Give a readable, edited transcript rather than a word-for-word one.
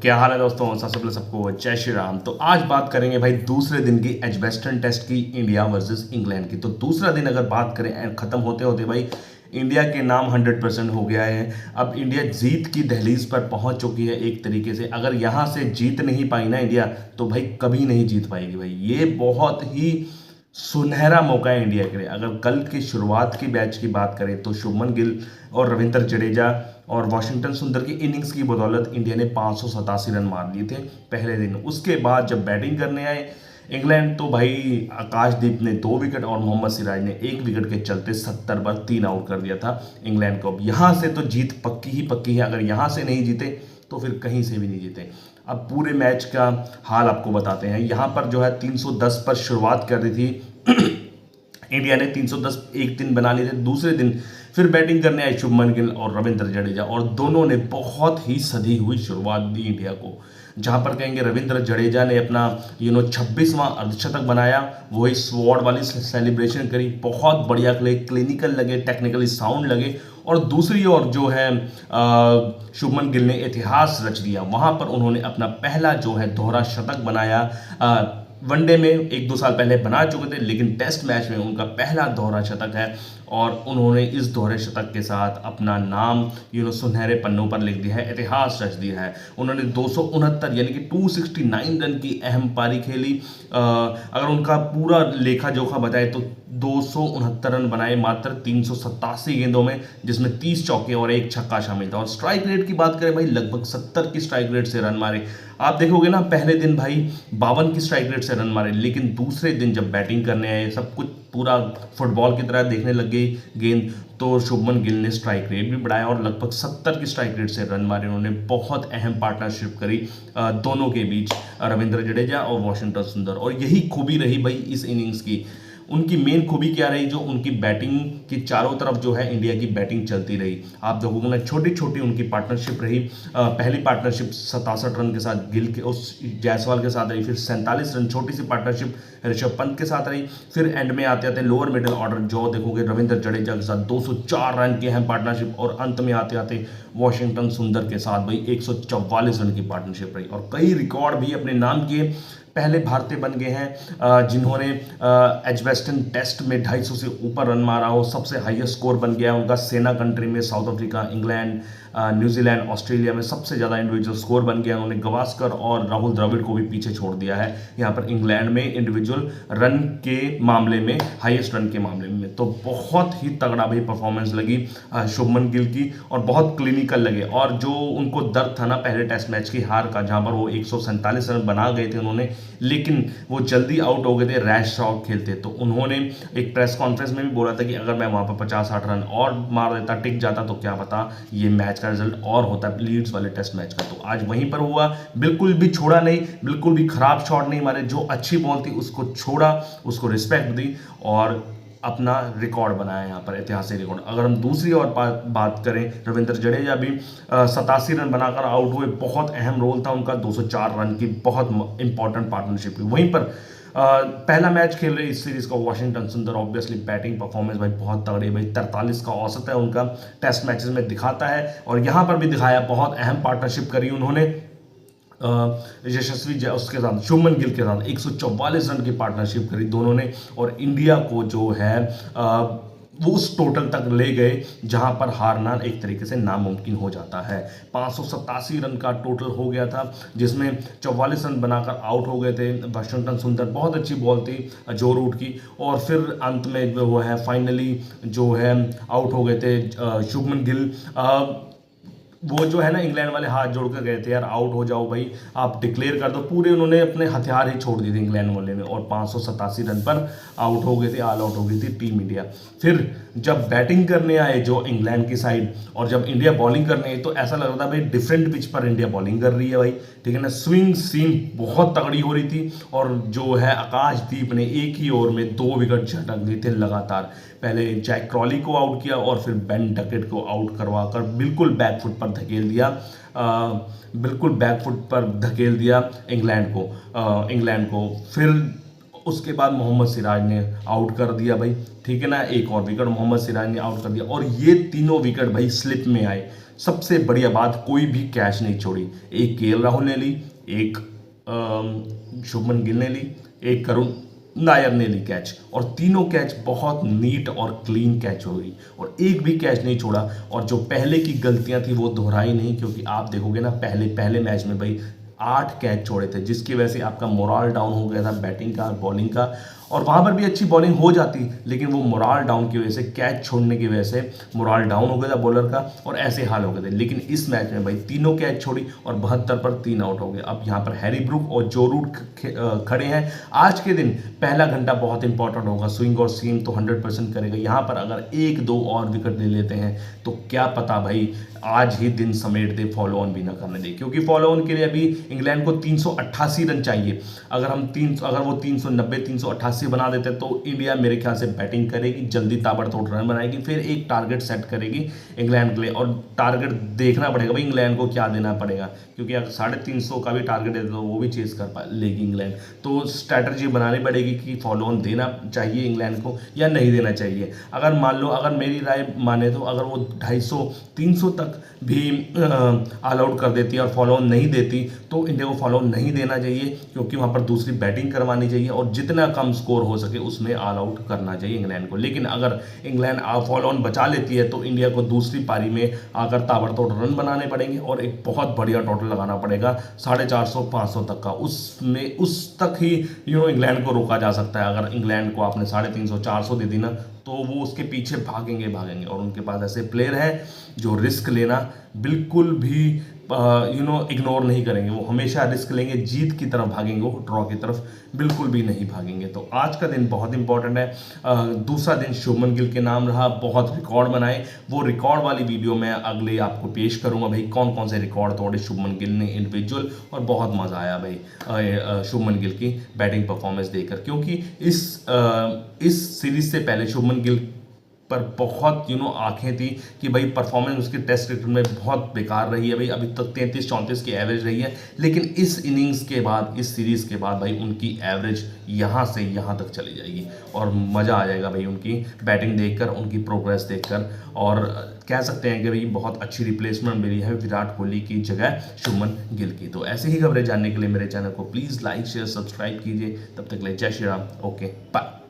क्या हाल है दोस्तों। सबसे पहले सबको जय श्री राम। तो आज बात करेंगे भाई दूसरे दिन की एजबेस्टन टेस्ट की, इंडिया वर्सेस इंग्लैंड की। तो दूसरा दिन अगर बात करें खत्म होते होते भाई इंडिया के नाम 100% हो गया है। अब इंडिया जीत की दहलीज पर पहुंच चुकी है एक तरीके से। अगर यहां से जीत नहीं पाई ना इंडिया, तो भाई कभी नहीं जीत पाएगी भाई। ये बहुत ही सुनहरा मौका है इंडिया के लिए। अगर कल की शुरुआत की मैच की बात करें तो शुभमन गिल और रविंद्र जडेजा और वॉशिंगटन सुंदर की इनिंग्स की बदौलत इंडिया ने 587 रन मार लिए थे पहले दिन। उसके बाद जब बैटिंग करने आए इंग्लैंड, तो भाई आकाशदीप ने 2 विकेट और मोहम्मद सिराज ने 1 विकेट के चलते 70 पर 3 आउट कर दिया था इंग्लैंड को। अब यहां से तो जीत पक्की ही पक्की है। अगर यहां से नहीं जीते तो फिर कहीं से भी नहीं जीते। अब पूरे मैच का हाल आपको बताते हैं। यहां पर जो है 310 पर शुरुआत कर रही थी इंडिया ने 310 एक दिन बना लिए थे। दूसरे दिन फिर बैटिंग करने आए शुभमन गिल और रविंद्र जडेजा, और दोनों ने बहुत ही सधी हुई शुरुआत दी इंडिया को। जहां पर कहेंगे रविंद्र जडेजा ने अपना 26वां अर्धशतक बनाया, वही स्वॉर्ड वाली सेलिब्रेशन करी। बहुत बढ़िया क्लिनिकल लगे, टेक्निकली साउंड लगे। और दूसरी ओर जो है शुभमन गिल ने इतिहास रच दिया। वहां पर उन्होंने अपना पहला जो है दोहरा शतक बनाया। वनडे में 1-2 साल पहले बना चुके थे, लेकिन टेस्ट मैच में उनका पहला दोहरा शतक है। और उन्होंने इस दोहरे शतक के साथ अपना नाम सुनहरे पन्नों पर लिख दिया है, इतिहास रच दिया है। उन्होंने 269 यानी कि 269 रन की अहम पारी खेली। अगर उनका पूरा लेखा जोखा बताए तो 269 रन बनाए मात्र 387 गेंदों में, जिसमें 30 चौके और 1 छक्का शामिल था। और स्ट्राइक रेट की बात करें भाई, लगभग 70 की स्ट्राइक रेट से रन मारे। आप देखोगे ना, पहले दिन भाई 52 की स्ट्राइक रेट से रन मारे, लेकिन दूसरे दिन जब बैटिंग करने आए सब कुछ पूरा फुटबॉल की तरह देखने लग गई गेंद, तो शुभमन गिल ने स्ट्राइक रेट भी बढ़ाया और लगभग 70 की स्ट्राइक रेट से रन मारे। उन्होंने बहुत अहम पार्टनरशिप करी दोनों के बीच, रविंद्र जडेजा और वॉशिंगटन सुंदर। और यही खूबी रही भाई इस इनिंग्स की। उनकी मेन खूबी क्या रही, जो उनकी बैटिंग की चारों तरफ जो है इंडिया की बैटिंग चलती रही। आप देखोगे ना, छोटी छोटी उनकी पार्टनरशिप रही। पहली पार्टनरशिप 67 रन के साथ गिल के उस जायसवाल के साथ रही, फिर 47 रन छोटी सी पार्टनरशिप ऋषभ पंत के साथ रही। फिर एंड में आते आते लोअर मिडिल ऑर्डर जो देखोगे रविंद्र जडेजा के साथ 204 रन की अहम पार्टनरशिप, और अंत में आते आते वॉशिंगटन सुंदर के साथ भाई 144 रन की पार्टनरशिप रही। और कई रिकॉर्ड भी अपने नाम किए। पहले भारतीय बन गए हैं जिन्होंने एजबेस्टन टेस्ट में 250 से ऊपर रन मारा हो। सबसे हाईएस्ट स्कोर बन गया उनका सेना कंट्री में, south Africa, England, New Zealand, Australia में सबसे ज़्यादा इंडिविजुअल स्कोर बन गया। उन्होंने गवास्कर और राहुल द्रविड़ को भी पीछे छोड़ दिया है यहाँ पर इंग्लैंड में इंडिविजुअल रन के मामले में, हाईएस्ट रन के मामले में। तो बहुत ही तगड़ा भाई परफॉर्मेंस लगी शुभमन गिल की, और बहुत क्लिनिकल लगे। और जो उनको दर्द था ना पहले टेस्ट मैच की हार का, जहाँ पर वो 147 रन बना गए थे उन्होंने, लेकिन वो जल्दी आउट हो गए थे, रैश आउट खेलते। तो उन्होंने एक प्रेस कॉन्फ्रेंस में भी बोला था कि अगर मैं वहाँ पर 50-60 रन और मार देता, टिक जाता, तो क्या पता ये मैच का रिजल्ट और होता लीड्स वाले टेस्ट मैच का। तो आज वहीं पर हुआ, बिल्कुल भी छोड़ा नहीं, बिल्कुल भी खराब शॉट नहीं मारे। जो अच्छी बॉल थी उसको छोड़ा, उसको रिस्पेक्ट दी और अपना रिकॉर्ड बनाया यहाँ पर, ऐतिहासिक रिकॉर्ड। अगर हम दूसरी और बात करें, रविंद्र जडेजा भी 87 रन बनाकर आउट हुए। बहुत अहम रोल था उनका, 204 रन की बहुत इंपॉर्टेंट पार्टनरशिप हुई। वहीं पर पहला मैच खेल रहे इस सीरीज का वॉशिंगटन सुंदर, ऑब्वियसली बैटिंग परफॉर्मेंस भाई बहुत तगड़ी भाई। 43 का औसत है उनका, टेस्ट मैचेस में दिखाता है, और यहाँ पर भी दिखाया। बहुत अहम पार्टनरशिप करी उन्होंने यशस्वी उसके साथ, शुभमन गिल के साथ 144 रन की पार्टनरशिप करी दोनों ने, और इंडिया को जो है वो उस टोटल तक ले गए जहां पर हारना एक तरीके से नामुमकिन हो जाता है। 587 रन का टोटल हो गया था, जिसमें 44 रन बनाकर आउट हो गए थे वॉशिंगटन सुंदर। बहुत अच्छी बॉल थी जो रूट की, और फिर अंत में वो है फाइनली जो है आउट हो गए थे शुभमन गिल। वो जो है ना, इंग्लैंड वाले हाथ जोड़ कर गए थे, यार आउट हो जाओ भाई, आप डिक्लेयर कर दो। पूरे उन्होंने अपने हथियार ही छोड़ दिए थे इंग्लैंड वाले में, और 587 रन पर आउट हो गए थे, ऑल आउट हो गई थी टीम इंडिया। फिर जब बैटिंग करने आए जो इंग्लैंड की साइड, और जब इंडिया बॉलिंग करने आई, तो ऐसा लग रहा था भाई डिफरेंट पिच पर इंडिया बॉलिंग कर रही है भाई, ठीक है ना। स्विंग सीम बहुत तगड़ी हो रही थी, और जो है आकाशदीप ने एक ही ओवर में 2 विकेट झटक दिए थे लगातार। पहले जैक क्रॉली को आउट किया, और फिर बेन डकेट को आउट करवाकर बिल्कुल बैकफुट पर धकेल दिया, बिल्कुल बैकफुट पर धकेल दिया इंग्लैंड को। फिर उसके बाद मोहम्मद सिराज ने आउट कर दिया भाई, ठीक है ना। एक और विकेट मोहम्मद सिराज ने आउट कर दिया, और ये तीनों विकेट भाई स्लिप में आए। सबसे बढ़िया बात, कोई भी कैच नहीं छोड़ी। एक केएल राहुल ने ली, एक शुभमन गिल ने ली, एक करुण नायर ने ली कैच, और तीनों कैच बहुत नीट और क्लीन कैच हो गई, और एक भी कैच नहीं छोड़ा। और जो पहले की गलतियां थी वो दोहराई नहीं, क्योंकि आप देखोगे ना पहले मैच में भाई 8 कैच छोड़े थे, जिसकी वजह से आपका मोराल डाउन हो गया था बैटिंग का, बॉलिंग का। और वहां पर भी अच्छी बॉलिंग हो जाती, लेकिन वो मोराल डाउन की वजह से, कैच छोड़ने की वजह से मोराल डाउन हो गया था बॉलर का, और ऐसे हाल हो गए थे। लेकिन इस मैच में भाई तीनों कैच छोड़ी और 72 पर 3 आउट हो गए। अब यहाँ पर हैरी ब्रूक और जो रूट खड़े हैं। आज के दिन पहला घंटा बहुत इंपॉर्टेंट होगा, स्विंग और सीम तो 100% करेगा। यहाँ पर अगर 1-2 और विकेट ले लेते हैं तो क्या पता भाई आज ही दिन समेट दे, फॉलो ऑन भी ना करने दे, क्योंकि फॉलो ऑन के लिए अभी इंग्लैंड को 388 रन चाहिए। अगर वो 390 388 बना देते तो इंडिया मेरे ख्याल से बैटिंग करेगी, जल्दी ताबड़तोड़ रन बनाएगी, फिर एक टारगेट सेट करेगी इंग्लैंड के लिए। और टारगेट देखना पड़ेगा भाई इंग्लैंड को क्या देना पड़ेगा, क्योंकि अगर 350 का भी टारगेट है तो वो भी चेस कर लेगी इंग्लैंड। तो स्ट्रैटेजी बनानी पड़ेगी कि फॉलो ऑन देना चाहिए इंग्लैंड को या नहीं देना चाहिए। अगर मान लो, अगर मेरी राय माने तो अगर वो 250 300 तक भी ऑल आउट कर देती है और फॉलो ऑन नहीं देती, तो इंडिया को फॉलो ऑन नहीं देना चाहिए, क्योंकि वहां पर दूसरी बैटिंग करवानी चाहिए और जितना कम स्कोर हो सके उसमें ऑल आउट करना चाहिए इंग्लैंड को। लेकिन अगर इंग्लैंड फॉलो ऑन बचा लेती है तो इंडिया को दूसरी पारी में आकर ताबड़तोड़ रन बनाने पड़ेंगे और एक बहुत बढ़िया टोटल लगाना पड़ेगा 450 500 तक का। उसमें उस तक ही इंग्लैंड को रोका जा सकता है। अगर इंग्लैंड को आपने 350 400 दे दी ना, तो वो उसके पीछे भागेंगे। और उनके पास ऐसे प्लेयर हैं जो रिस्क लेना बिल्कुल भी इग्नोर नहीं करेंगे। वो हमेशा रिस्क लेंगे, जीत की तरफ भागेंगे, वो ड्रॉ की तरफ बिल्कुल भी नहीं भागेंगे। तो आज का दिन बहुत इंपॉर्टेंट है। दूसरा दिन शुभमन गिल के नाम रहा, बहुत रिकॉर्ड बनाए। वो रिकॉर्ड वाली वीडियो मैं अगले आपको पेश करूंगा भाई, कौन कौन से रिकॉर्ड तोड़े शुभमन गिल ने इंडिविजुअल, और बहुत मजा आया भाई शुभमन गिल की बैटिंग परफॉर्मेंस देखकर। क्योंकि इस सीरीज से पहले शुभमन गिल पर बहुत आंखें थी कि भाई परफॉर्मेंस उसकी टेस्ट क्रिकेट में बहुत बेकार रही है भाई, अभी तक 33-34 की एवरेज रही है। लेकिन इस इनिंग्स के बाद, इस सीरीज के बाद भाई उनकी एवरेज यहाँ से यहाँ तक चली जाएगी, और मज़ा आ जाएगा भाई उनकी बैटिंग देखकर, उनकी प्रोग्रेस देखकर। और कह सकते हैं कि भाई बहुत अच्छी रिप्लेसमेंट मिली है विराट कोहली की जगह शुभमन गिल की। तो ऐसे ही खबरें जानने के लिए मेरे चैनल को प्लीज़ लाइक शेयर सब्सक्राइब कीजिए। तब तक के लिए जय श्री राम, ओके बाय।